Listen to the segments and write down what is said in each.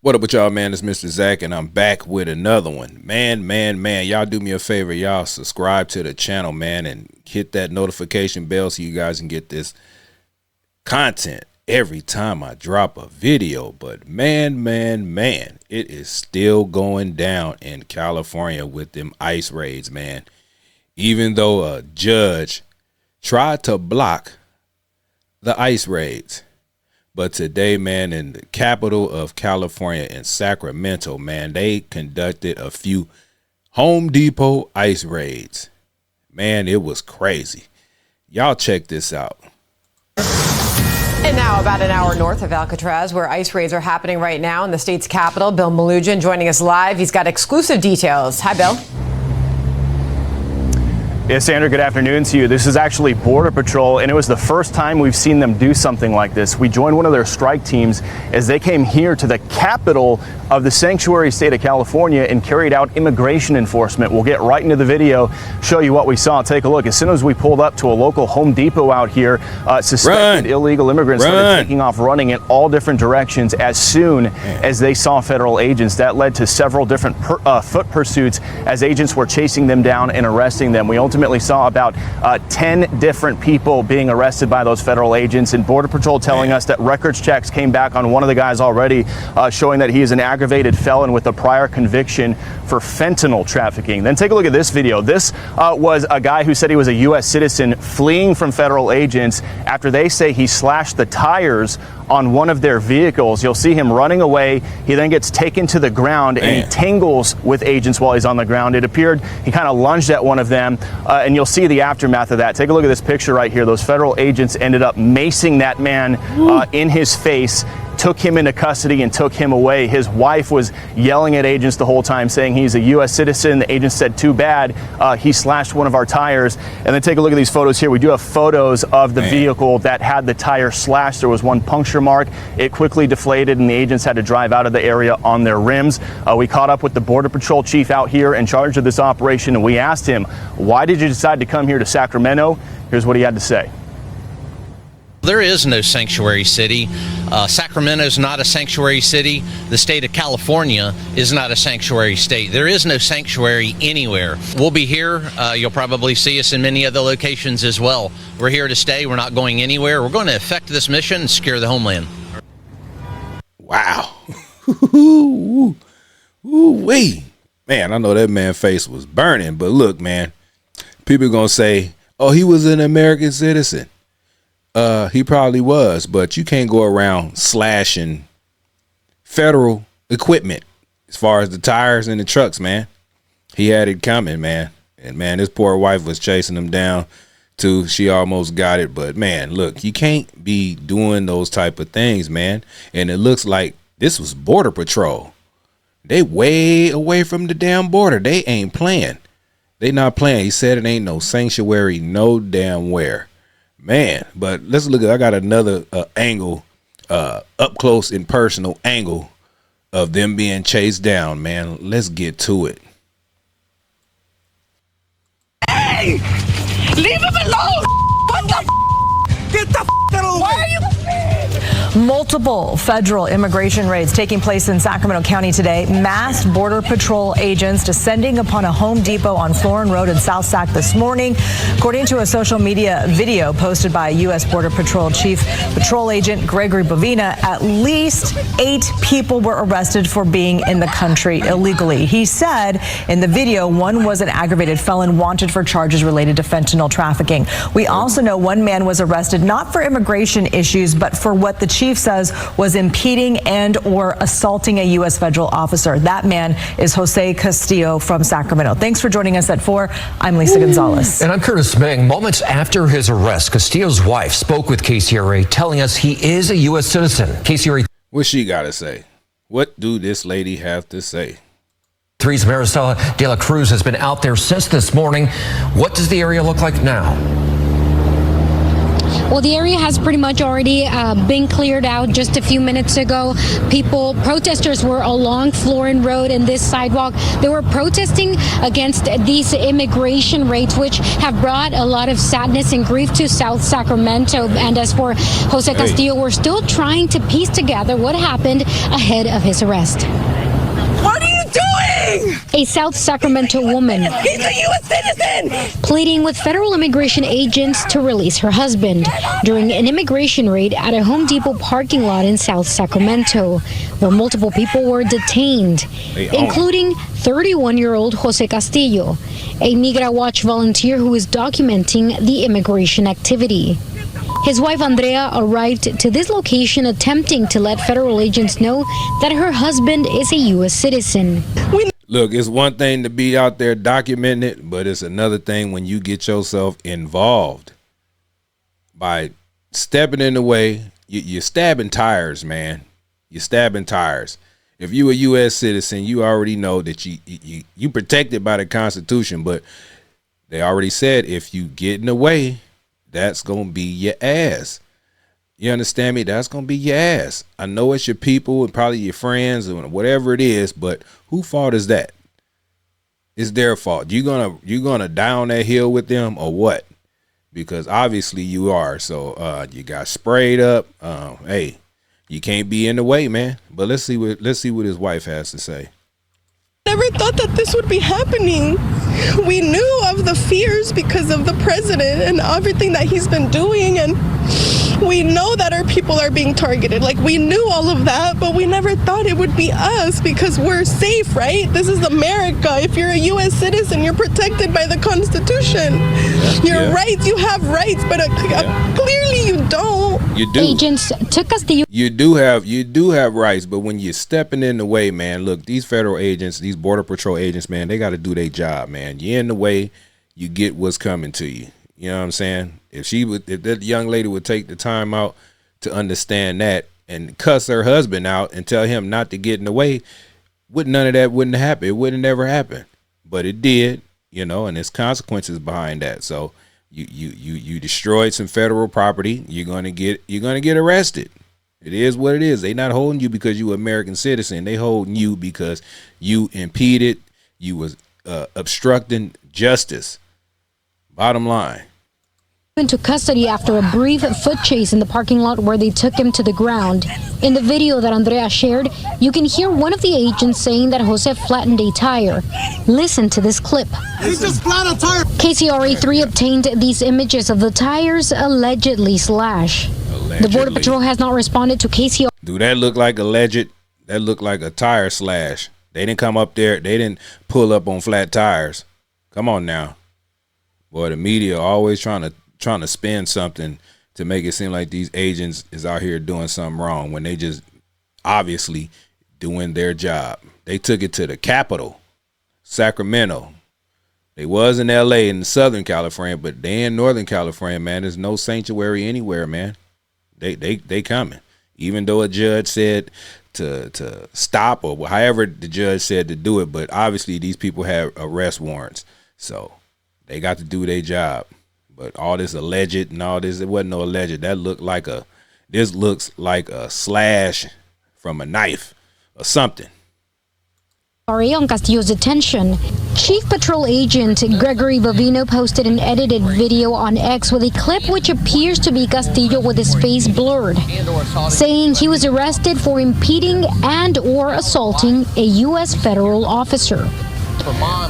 What up with y'all, man? It's Mr. Zach, and I'm back with another one. Man, y'all do me a favor. Y'all subscribe to the channel, man, and hit that notification bell so you guys can get this content every time I drop a video. But man, it is still going down in California with them ICE raids, man. Even though a judge tried to block the ICE raids. But today, man, in the capital of California, in Sacramento, man, they conducted a few Home Depot ICE raids. Man, it was crazy. Y'all check this out. And now about an hour north of Alcatraz, where ICE raids are happening right now in the state's capital. Bill Malugin joining us live. He's got exclusive details. Hi, Bill. Yes, Sandra, good afternoon to you. This is actually Border Patrol, and it was the first time we've seen them do something like this. We joined one of their strike teams as they came here to the capital of the sanctuary state of California and carried out immigration enforcement. We'll get right into the video, show you what we saw. Take a look. As soon as we pulled up to a local Home Depot out here, suspected illegal immigrants started taking off running in all different directions as soon as they saw federal agents. That led to several different foot pursuits as agents were chasing them down and arresting them. We ultimately saw about 10 different people being arrested by those federal agents, and Border Patrol telling us that records checks came back on one of the guys already, showing that he is an aggravated felon with a prior conviction for fentanyl trafficking. Then take a look at this video. This was a guy who said he was a U.S. citizen fleeing from federal agents after they say he slashed the tires on one of their vehicles. You'll see him running away. He then gets taken to the ground and he tangles with agents while he's on the ground. It appeared he kind of lunged at one of them, and you'll see the aftermath of that. Take a look at this picture right here. Those federal agents ended up macing that man in his face, took him into custody and took him away. His wife was yelling at agents the whole time, saying he's a U.S. citizen. The agent said, too bad, he slashed one of our tires. And then take a look at these photos here. We do have photos of the vehicle that had the tire slashed. There was one puncture mark. It quickly deflated, and the agents had to drive out of the area on their rims. We caught up with the Border Patrol chief out here in charge of this operation, and we asked him, why did you decide to come here to Sacramento? Here's what he had to say. There is no sanctuary city. Sacramento is not a sanctuary city. The state of California is not a sanctuary state. There is no sanctuary anywhere. We'll be here. You'll probably see us in many other locations as well. We're here to stay. We're not going anywhere. We're going to effect this mission and secure the homeland. Wow. Ooh-wee. Man, I know that man's face was burning, but look, man, people are going to say, oh, he was an American citizen. He probably was, but you can't go around slashing federal equipment as far as the tires and the trucks, man. He had it coming, man. And, man, his poor wife was chasing him down, too. She almost got it. But, man, look, you can't be doing those type of things, man. And it looks like this was Border Patrol. They way away from the damn border. They ain't playing. They not playing. He said it ain't no sanctuary no damn where. Man, but let's look at, I got another angle, up close and personal angle of them being chased down, man. Let's get to it. Hey, leave him alone. What the get the out of the way. Why are you? Multiple federal immigration raids taking place in Sacramento County today. Masked Border Patrol agents descending upon a Home Depot on Florin Road in South Sac this morning. According to a social media video posted by U.S. Border Patrol Chief Patrol Agent Gregory Bovina, at least 8 people were arrested for being in the country illegally. He said in the video one was an aggravated felon wanted for charges related to fentanyl trafficking. We also know one man was arrested not for immigration issues, but for what the chief says was impeding and or assaulting a U.S. federal officer. That man is Jose Castillo from Sacramento. Thanks for joining us at 4. I'm Lisa Gonzalez. And I'm Curtis Meng. Moments after his arrest, Castillo's wife spoke with KCRA, telling us he is a U.S. citizen. KCRA. What she got to say? What do this lady have to say? 3's Maricela de la Cruz has been out there since this morning. What does the area look like now? Well, the area has pretty much already been cleared out just a few minutes ago. Protesters were along Florin Road and this sidewalk. They were protesting against these immigration rates, which have brought a lot of sadness and grief to South Sacramento. And as for Jose Castillo, we're still trying to piece together what happened ahead of his arrest. What are you doing? A South Sacramento woman He's a U.S. citizen! pleading with federal immigration agents to release her husband during an immigration raid at a Home Depot parking lot in South Sacramento, where multiple people were detained, including 31-year-old Jose Castillo, a Migra Watch volunteer who is documenting the immigration activity. His wife Andrea arrived to this location attempting to let federal agents know that her husband is a U.S. citizen. Look, it's one thing to be out there documenting it, but it's another thing when you get yourself involved by stepping in the way. You're stabbing tires, man. You're stabbing tires. If you a U.S. citizen, you already know that you protected by the Constitution, but they already said if you get in the way, that's going to be your ass. You understand me? That's going to be your ass. I know it's your people and probably your friends or whatever it is, but whose fault is that? It's their fault. You gonna down that hill with them or what? Because obviously you are. So you got sprayed up. Hey, you can't be in the way, man. But let's see what his wife has to say. Never thought that this would be happening. We knew of the fears because of the president and everything that he's been doing, and we know that our people are being targeted. Like, we knew all of that, but we never thought it would be us because we're safe, right? This is America. If you're a U.S. citizen, you're protected by the Constitution. Your rights, you have rights, but clearly you don't. You do. Agents took us the. You do have rights, but when you're stepping in the way, man, look, these federal agents, these Border Patrol agents, man, they got to do their job, man. You're in the way, you get what's coming to you. You know what I'm saying? If that young lady would take the time out to understand that and cuss her husband out and tell him not to get in the way, none of that wouldn't happen. It wouldn't never happen. But it did, you know, and there's consequences behind that. So you destroyed some federal property. You're gonna get arrested. It is what it is. They not holding you because you an American citizen. They holding you because you impeded, you was obstructing justice. Bottom line. Into custody after a brief foot chase in the parking lot where they took him to the ground. In the video that Andrea shared, you can hear one of the agents saying that Jose flattened a tire. Listen to this clip. He just flattened a tire. KCRA3 obtained these images of the tires allegedly slashed. The Border Patrol has not responded to KCRA. Do that look like alleged? That looked like a tire slash. They didn't come up there. They didn't pull up on flat tires. Come on now. Boy, the media always trying to spin something to make it seem like these agents is out here doing something wrong when they just obviously doing their job. They took it to the capital, Sacramento. They was in LA in Southern California, but they in Northern California, man. There's no sanctuary anywhere, man. They coming. Even though a judge said to stop or however the judge said to do it, but obviously these people have arrest warrants. So they got to do their job. But all this alleged and all this, it wasn't no alleged. This looks like a slash from a knife or something. On Castillo's detention, Chief Patrol Agent Gregory Bovino posted an edited video on X with a clip which appears to be Castillo with his face blurred, saying he was arrested for impeding and or assaulting a U.S. federal officer.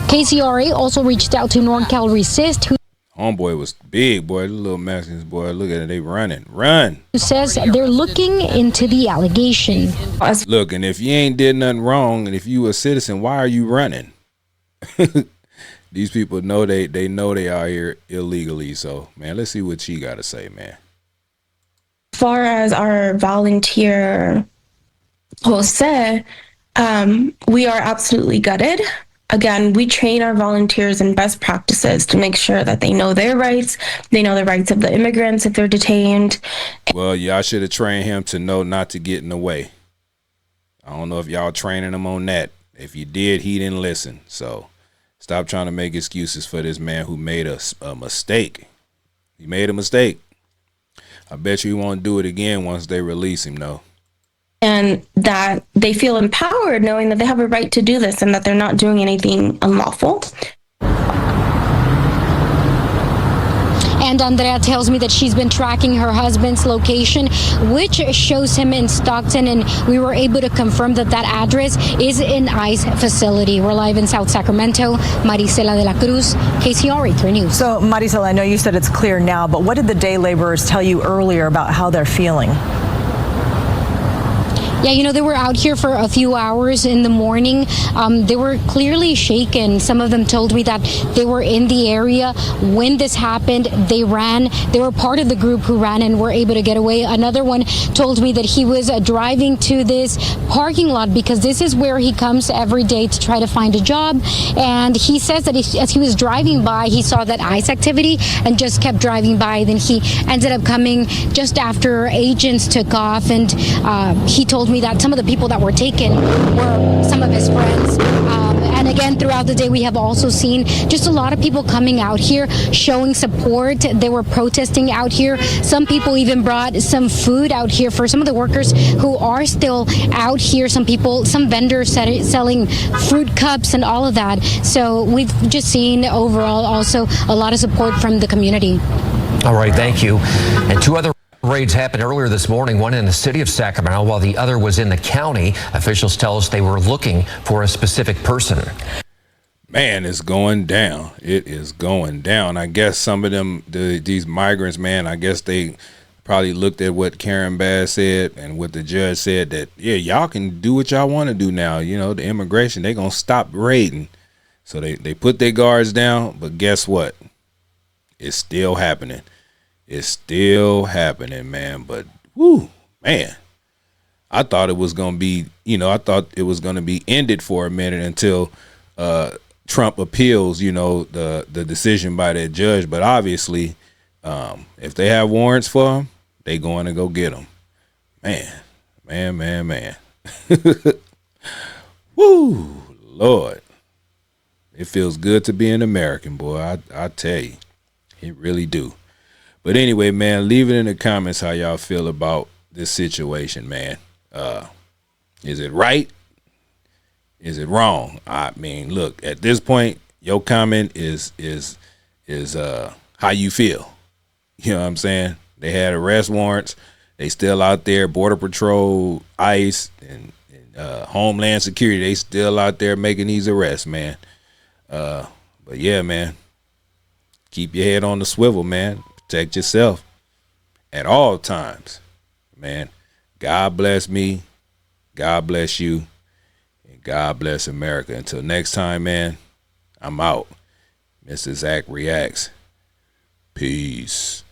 KCRA also reached out to NorCal Resist, who Homeboy was big, boy. The little Mexicans, boy. Look at it. They run. Who says they're looking into the allegation. Look, and if you ain't did nothing wrong, and if you a citizen, why are you running? These people know they know they are here illegally. So, man, let's see what she got to say, man. As far as our volunteer Jose, we are absolutely gutted. Again, we train our volunteers in best practices to make sure that they know their rights. They know the rights of the immigrants if they're detained. Well, y'all should have trained him to know not to get in the way. I don't know if y'all training him on that. If you did, he didn't listen. So stop trying to make excuses for this man who made a mistake. He made a mistake. I bet you he won't do it again once they release him, though. And that they feel empowered knowing that they have a right to do this and that they're not doing anything unlawful. And Andrea tells me that she's been tracking her husband's location, which shows him in Stockton, and we were able to confirm that that address is an ICE facility. We're live in South Sacramento. Marisela de la Cruz, KCRA 3 News. So, Marisela, I know you said it's clear now, but what did the day laborers tell you earlier about how they're feeling? Yeah, they were out here for a few hours in the morning. They were clearly shaken. Some of them told me that they were in the area when this happened. They ran. They were part of the group who ran and were able to get away. Another one told me that he was driving to this parking lot because this is where he comes every day to try to find a job. And he says that as he was driving by, he saw that ICE activity and just kept driving by. Then he ended up coming just after agents took off. And he told me that some of the people that were taken were some of his friends. And again, throughout the day, we have also seen just a lot of people coming out here showing support. They were protesting out here. Some people even brought some food out here for some of the workers who are still out here. Some vendors selling fruit cups and all of that. So we've just seen overall also a lot of support from the community. All right, thank you. And 2 other raids happened earlier this morning, one in the city of Sacramento, while the other was in the county. Officials tell us they were looking for a specific person. Man, it's going down. It is going down. I guess some of them, these migrants, man, I guess they probably looked at what Karen Bass said and what the judge said that, yeah, y'all can do what y'all want to do now. The immigration, they going to stop raiding. So they put their guards down, but guess what? It's still happening. It's still happening, man. But, whoo, man, I thought it was going to be, ended for a minute until Trump appeals, the decision by that judge. But obviously, if they have warrants for him, they going to go get them. Man. Woo, Lord. It feels good to be an American, boy. I tell you, it really do. But anyway, man, leave it in the comments how y'all feel about this situation, man. Is it right? Is it wrong? I mean, look, at this point, your comment is how you feel. You know what I'm saying? They had arrest warrants. They still out there. Border Patrol, ICE, and Homeland Security, they still out there making these arrests, man. But yeah, man, keep your head on the swivel, man. Protect yourself at all times, man. God bless me. God bless you. And God bless America. Until next time, man, I'm out. Mr. Zach Reacts. Peace.